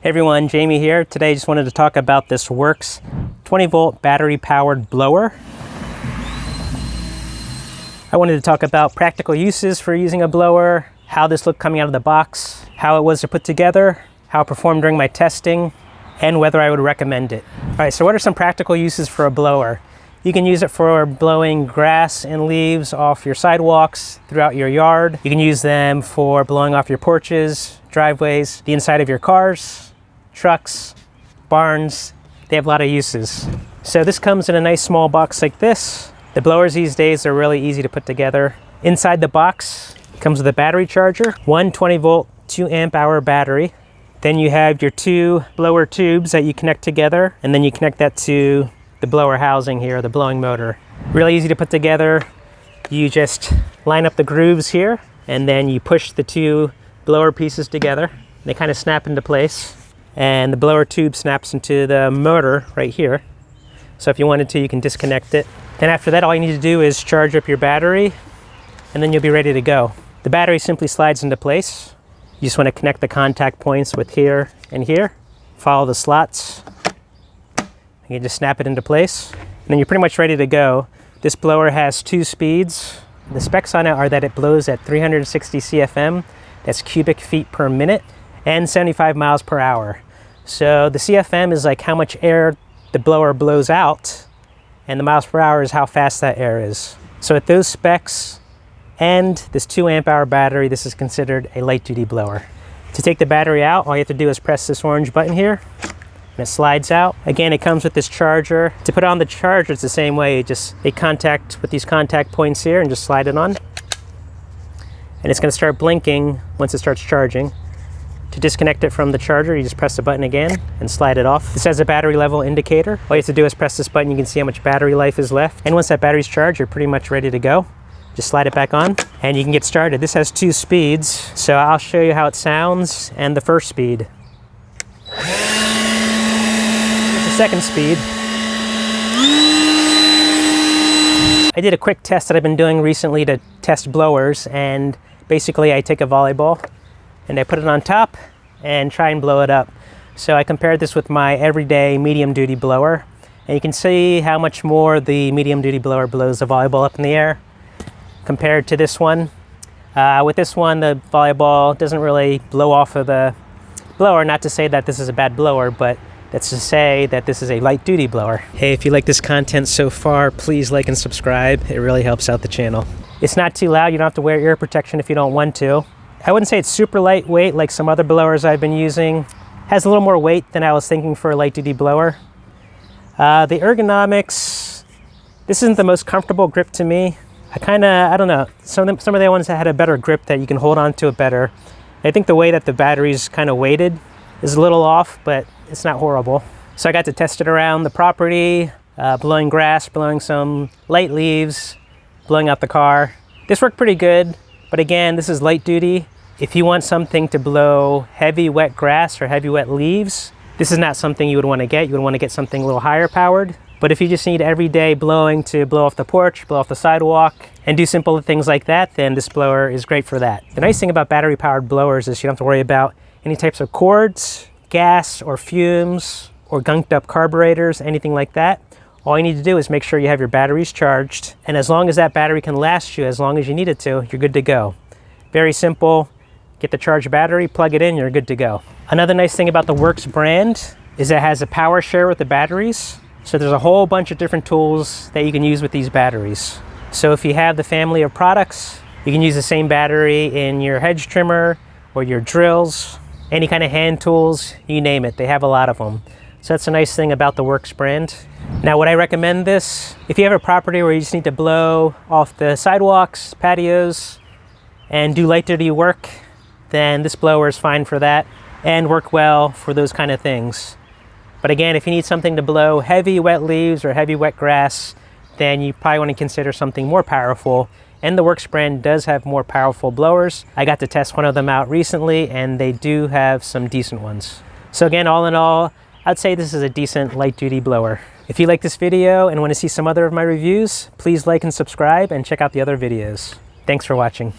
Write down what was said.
Hey everyone, Jamie here. Today I just wanted to talk about this Worx 20V battery powered blower. I wanted to talk about practical uses for using a blower, how this looked coming out of the box, how it was to put together, how it performed during my testing, and whether I would recommend it. All right, so what are some practical uses for a blower? You can use it for blowing grass and leaves off your sidewalks throughout your yard. You can use them for blowing off your porches, driveways, the inside of your cars, trucks, barns. They have a lot of uses. So this comes in a nice small box like this. The blowers these days are really easy to put together. Inside the box comes with a battery charger, one 20V 2 amp hour battery. Then you have your two blower tubes that you connect together, and then you connect that to the blower housing here, the blowing motor. Really easy to put together. You just line up the grooves here, and then you push the two blower pieces together. They kind of snap into place, and the blower tube snaps into the motor right here. So if you wanted to, you can disconnect it. Then after that, all you need to do is charge up your battery, and then you'll be ready to go. The battery simply slides into place. You just want to connect the contact points with here and here. Follow the slots. You just snap it into place, and then you're pretty much ready to go. This blower has 2 speeds. The specs on it are that it blows at 360 CFM, that's cubic feet per minute, and 75 miles per hour. So the CFM is like how much air the blower blows out, and the miles per hour is how fast that air is. So at those specs and this 2 amp hour battery, this is considered a light duty blower. To take the battery out, all you have to do is press this orange button here, and it slides out. Again, it comes with this charger. To put on the charger, it's the same way. You just make contact with these contact points here and just slide it on. And it's gonna start blinking once it starts charging. To disconnect it from the charger, you just press the button again and slide it off. This has a battery level indicator. All you have to do is press this button. You can see how much battery life is left. And once that battery's charged, you're pretty much ready to go. Just slide it back on and you can get started. This has 2 speeds, so I'll show you how it sounds and the first speed. Second speed. I did a quick test that I've been doing recently to test blowers, and basically I take a volleyball and I put it on top and try and blow it up. So I compared this with my everyday medium duty blower, and you can see how much more the medium duty blower blows the volleyball up in the air compared to this one. With this one, the volleyball doesn't really blow off of the blower. Not to say that this is a bad blower, but that's to say that this is a light duty blower. Hey, if you like this content so far, please like and subscribe. It really helps out the channel. It's not too loud. You don't have to wear ear protection if you don't want to. I wouldn't say it's super lightweight like some other blowers I've been using. Has a little more weight than I was thinking for a light duty blower. The ergonomics, this isn't the most comfortable grip to me. I don't know, some of the ones that had a better grip that you can hold on to it better. I think the way that the battery's kind of weighted is a little off, but it's not horrible. So I got to test it around the property, blowing grass, blowing some light leaves, blowing out the car. This worked pretty good, but again, this is light duty. If you want something to blow heavy wet grass or heavy wet leaves, this is not something you would want to get. You would want to get something a little higher powered. But if you just need everyday blowing to blow off the porch, blow off the sidewalk, and do simple things like that, then this blower is great for that. The nice thing about battery powered blowers is you don't have to worry about any types of cords, gas or fumes, or gunked up carburetors, anything like that. All you need to do is make sure you have your batteries charged, and as long as that battery can last you as long as you need it to, you're good to go. Very simple. Get the charged battery, plug it in, you're good to go. Another nice thing about the WORX brand is it has a power share with the batteries. So there's a whole bunch of different tools that you can use with these batteries. So if you have the family of products, you can use the same battery in your hedge trimmer or your drills, any kind of hand tools, you name it. They have a lot of them. So that's a nice thing about the WORX brand. Now, would I recommend this? If you have a property where you just need to blow off the sidewalks, patios, and do light duty work, then this blower is fine for that and work well for those kind of things. But again, if you need something to blow heavy wet leaves or heavy wet grass, then you probably want to consider something more powerful. And the WORX brand does have more powerful blowers. I got to test one of them out recently, and they do have some decent ones. So again, all in all, I'd say this is a decent light duty blower. If you like this video and want to see some other of my reviews, please like and subscribe and check out the other videos. Thanks for watching.